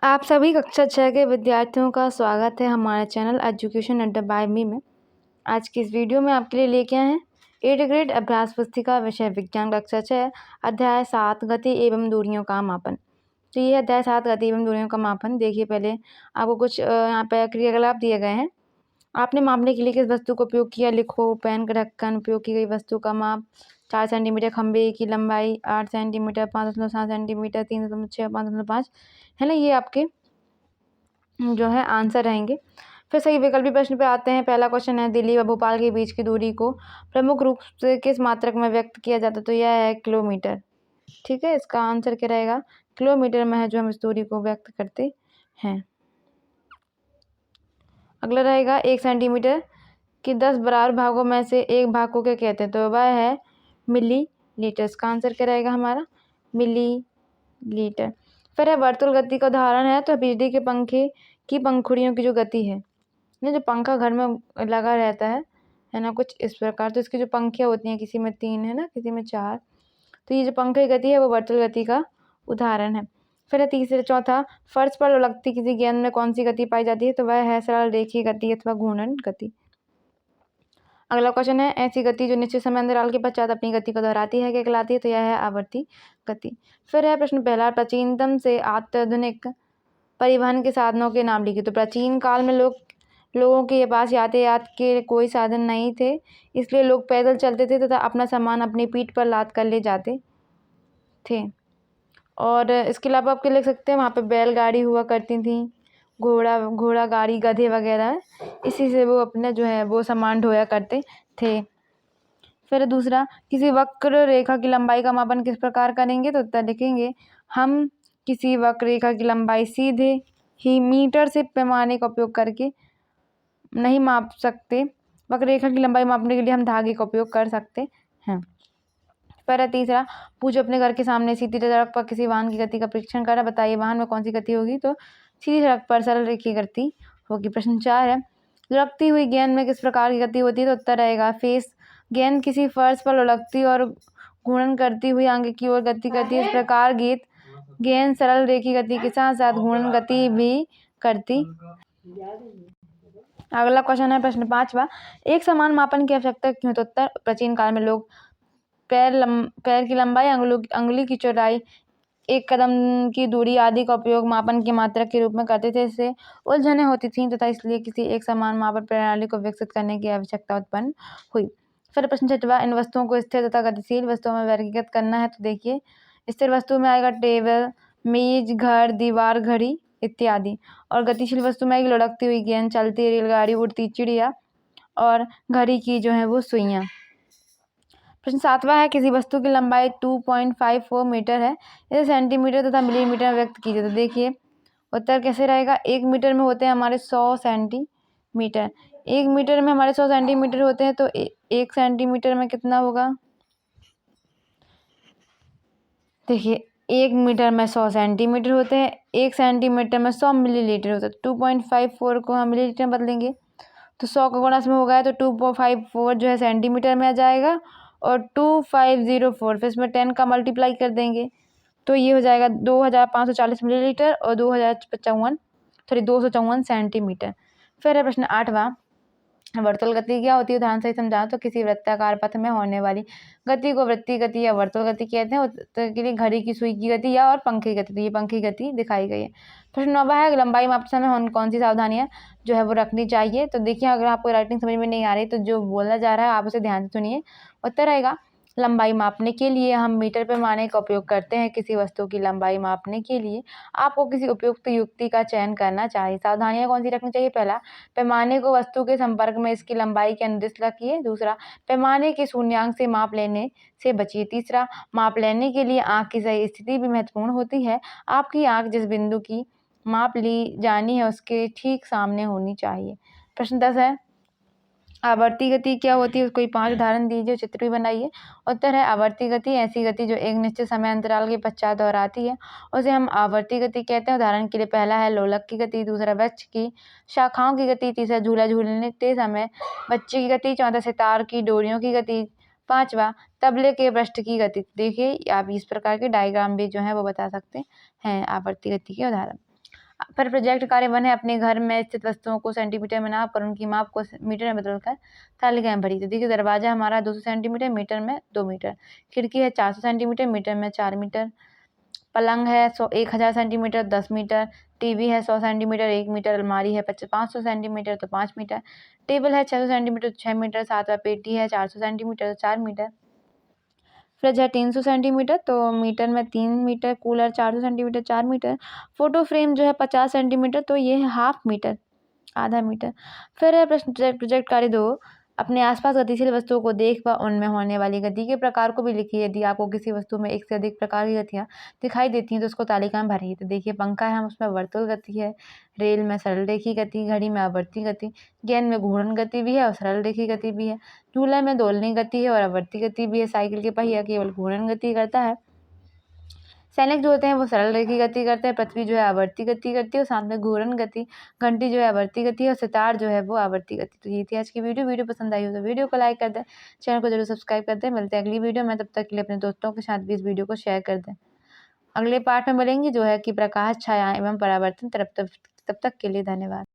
आप सभी कक्षा 6 के विद्यार्थियों का स्वागत है हमारे चैनल एजुकेशन अड्डा बाय मी में। आज की इस वीडियो में आपके लिए लेके आए हैं 8th ग्रेड अभ्यास पुस्तिका विषय विज्ञान कक्षा 6 अध्याय 7 गति एवं दूरियों का मापन। तो ये अध्याय 7 गति एवं दूरियों का मापन। देखिए, पहले आपको कुछ यहाँ पे क्रियाकलाप दिए गए हैं। आपने मापने के लिए किस वस्तु का उपयोग किया, लिखो। पेन का ढक्कन, उपयोग की गई वस्तु का माप 4 सेंटीमीटर, खंभे की लंबाई 8 सेंटीमीटर, 5.7 सेंटीमीटर, 3.6, 5.5 है ना। ये आपके जो है आंसर रहेंगे। फिर सही विकल्पी प्रश्न पे आते हैं। पहला क्वेश्चन है, दिल्ली व भोपाल के बीच की दूरी को प्रमुख रूप से किस मात्रक में व्यक्त किया जाता है? तो यह है किलोमीटर। ठीक है, इसका आंसर क्या रहेगा? किलोमीटर में है जो हम इस दूरी को व्यक्त करते हैं। अगला रहेगा, 1 सेंटीमीटर के 10 बराबर भागों में से एक भाग को क्या कहते हैं? तो वह है मिली लीटर। इसका आंसर क्या रहेगा हमारा? मिली लीटर। फिर है, वर्तुल गति का उदाहरण है। तो बिजली के पंखे की पंखुड़ियों की जो गति है ना, जो पंखा घर में लगा रहता है ना, कुछ इस प्रकार। तो इसकी जो पंखियाँ होती हैं, किसी में 3 है ना, किसी में 4। तो ये जो पंखे की गति है वो वर्तुल गति का उदाहरण है। फिर है चौथा, फर्श पर लुढ़कती किसी गेंद में कौन सी गति पाई जाती है? तो वह है सरल रेखीय गति अथवा घूर्णन गति। अगला क्वेश्चन है, ऐसी गति जो निश्चित समय अंतराल के पश्चात अपनी गति को दोहराती है क्या कहलाती है? तो यह है आवर्ती गति। फिर है प्रश्न पहला, प्राचीनतम से अत्याधुनिक परिवहन के साधनों के नाम लिखिए। तो प्राचीन काल में लोगों के पास यातायात के कोई साधन नहीं थे, इसलिए लोग पैदल चलते थे तथा अपना सामान अपनी पीठ पर लाद कर ले जाते थे। और इसके अलावा आप क्या लिख सकते हैं, वहाँ पे बैलगाड़ी हुआ करती थी, घोड़ा गाड़ी, गधे वगैरह, इसी से वो अपना जो है वो सामान ढोया करते थे। फिर दूसरा, किसी वक्र रेखा की लंबाई का मापन किस प्रकार करेंगे? तो उत्तर लिखेंगे, हम किसी वक्र रेखा की लंबाई सीधे ही मीटर से पैमाने का उपयोग करके नहीं माप सकते। वक्र रेखा की लंबाई मापने के लिए हम धागे का उपयोग कर सकते हैं। फिर तीसरा, पूछो अपने घर के सामने सीधी सड़क पर किसी वाहन की गति का परीक्षण करा, बताइए वाहन में कौन सी गति होगी? तो सीधी सड़क पर सरल रेखीय गति होगी। प्रश्न 4 है, लुढ़कती हुई गेंद में किस प्रकार की गति होती है? तो उत्तर रहेगा फेस। गेंद किसी फर्श पर लुढ़कती और घूर्णन करती हुई आगे की ओर गति करती है। इस प्रकार गेंद सरल रेखीय गति के साथ साथ घूर्णन गति भी करती। अगला क्वेश्चन है प्रश्न 5वां, एक समान मापन की आवश्यकता क्यों? तो उत्तर, प्राचीन काल में लोग पैर की लंबाई, अंगुली की चौड़ाई, एक कदम की दूरी आदि का उपयोग मापन की मात्रा के रूप में करते थे। इससे उलझनें होती थीं तथा इसलिए किसी एक समान मापन प्रणाली को विकसित करने की आवश्यकता उत्पन्न हुई। फिर प्रश्न 6वां, इन वस्तुओं को स्थिर तथा गतिशील वस्तुओं में वर्गीकृत करना है। तो देखिए, स्थिर वस्तु में आएगा टेबल, मेज, घर, दीवार, घड़ी इत्यादि। और गतिशील वस्तु में आएगी लुढ़कती हुई गेंद, चलती रेलगाड़ी, उड़ती चिड़िया और घड़ी की जो है वो सुइयाँ। प्रश्न 7वां है, किसी वस्तु की लंबाई 2.54 मीटर है, इसे सेंटीमीटर तथा मिलीमीटर में व्यक्त कीजिए। तो देखिए, उत्तर कैसे रहेगा? 1 मीटर में होते हैं हमारे 100 सेंटीमीटर। 1 मीटर में हमारे 100 सेंटीमीटर होते हैं, तो 1 सेंटीमीटर में कितना होगा? देखिए, 1 मीटर में 100 सेंटीमीटर होते हैं, 1 सेंटीमीटर में 100 मिलीलीटर होता है। 2.54 को हम मिलीलीटर में बदलेंगे तो 100 का गुणा इसमें होगा, तो 2.54 जो है सेंटीमीटर में आ जाएगा और 2504 फिर इसमें 10 का मल्टीप्लाई कर देंगे तो ये हो जाएगा 2540 मिलीलीटर और 254 सेंटीमीटर। फिर है प्रश्न 8वां, वर्तुल गति क्या होती है? उदाहरण से समझाओ। तो किसी वृत्ताकार पथ में होने वाली गति को वृत्तीय गति या वर्तुल गति कहते हैं। उत्तर के लिए घड़ी की सुई की गति या और पंखे की गति। तो ये पंखे की गति दिखाई गई है। प्रश्न 9वां है, लंबाई मापते समय कौन सी सावधानियां जो है वो रखनी चाहिए? तो देखिए, अगर आपको राइटिंग समझ में नहीं आ रही तो जो बोला जा रहा है आप उसे ध्यान से सुनिए। उत्तर आएगा, लंबाई मापने के लिए हम मीटर पैमाने का उपयोग करते हैं। किसी वस्तु की लंबाई मापने के लिए आपको किसी उपयुक्त युक्ति का चयन करना चाहिए। सावधानियां कौन सी रखनी चाहिए? पहला, पैमाने को वस्तु के संपर्क में इसकी लंबाई के अनुदिश रखिए। दूसरा, पैमाने के शून्यांक से माप लेने से बचिए। तीसरा, माप लेने के लिए आँख की सही स्थिति भी महत्वपूर्ण होती है। आपकी आँख जिस बिंदु की माप ली जानी है उसके ठीक सामने होनी चाहिए। प्रश्न 10 है, आवर्ती गति क्या होती है? कोई 5 उदाहरण दीजिए, चित्र भी बनाइए। उत्तर है, आवर्ती गति ऐसी गति जो एक निश्चित समय अंतराल के पश्चात दोहराती है, उसे हम आवर्ती गति कहते हैं। उदाहरण के लिए पहला है लोलक की गति, दूसरा वृक्ष की शाखाओं की गति, तीसरा झूला झूलते समय बच्चे की गति, चौथा सितार की डोरियों की गति, 5वां तबले के पृष्ठ की गति। देखिए, आप इस प्रकार के डायग्राम भी जो है वो बता सकते हैं आवर्ती गति के उदाहरण। फिर प्रोजेक्ट कार्य 1 है, अपने घर में स्थित वस्तुओं को सेंटीमीटर में नाप कर उनकी माप को मीटर में बदलकर तालिका में भरी। तो देखिए दरवाजा हमारा 200 सेंटीमीटर, मीटर में 2 मीटर। खिड़की है 400 सेंटीमीटर, मीटर में 4 मीटर। पलंग है 1000 सेंटीमीटर, 10 मीटर। टीवी है 100 सेंटीमीटर, 1 मीटर। अलमारी है 500 सेंटीमीटर, तो 5 मीटर। टेबल है 600 सेंटीमीटर, 6 मीटर। सातवां पेटी है 400 सेंटीमीटर, 4 मीटर। फ्रिज है 300 सेंटीमीटर, तो मीटर में 3 metre. Cooler 400 centimetre, 4 metre. Photo frame जो है 50 सेंटीमीटर, तो ये है हाफ मीटर, आधा मीटर। फिर है प्रश्न प्रोजेक्ट कार्य 2, अपने आसपास गतिशील वस्तुओं को देख व उनमें होने वाली गति के प्रकार को भी लिखिए। यदि आपको किसी वस्तु में एक से अधिक प्रकार की गतियाँ दिखाई देती हैं तो उसको तालिका में भरिए। तो देखिए पंखा है, हम उसमें वर्तुल गति है, रेल में सरल रेखी गति, घड़ी में आवर्ती गति, गेंद में घूर्णन गति भी है और सरल रेखी गति भी है, झूला में दोलनी गति है और आवर्ती गति भी है, साइकिल के पहिया केवल घूर्णन गति करता है, सैनिक जो होते हैं वो सरल रेखी गति करते हैं, पृथ्वी जो है आवर्ती गति करती है और साथ में घूर्णन गति, घंटी जो है आवर्ती गति है और सितार जो है वो आवर्ती गति। तो ये थी आज की वीडियो पसंद आई हो तो वीडियो को लाइक कर दें, चैनल को जरूर सब्सक्राइब कर दें। मिलते हैं अगली वीडियो में, तब तक के लिए अपने दोस्तों के साथ भी इस वीडियो को शेयर कर दें। अगले पार्ट में मिलेंगे जो है कि प्रकाश, छाया एवं परावर्तन। तब तक के लिए धन्यवाद।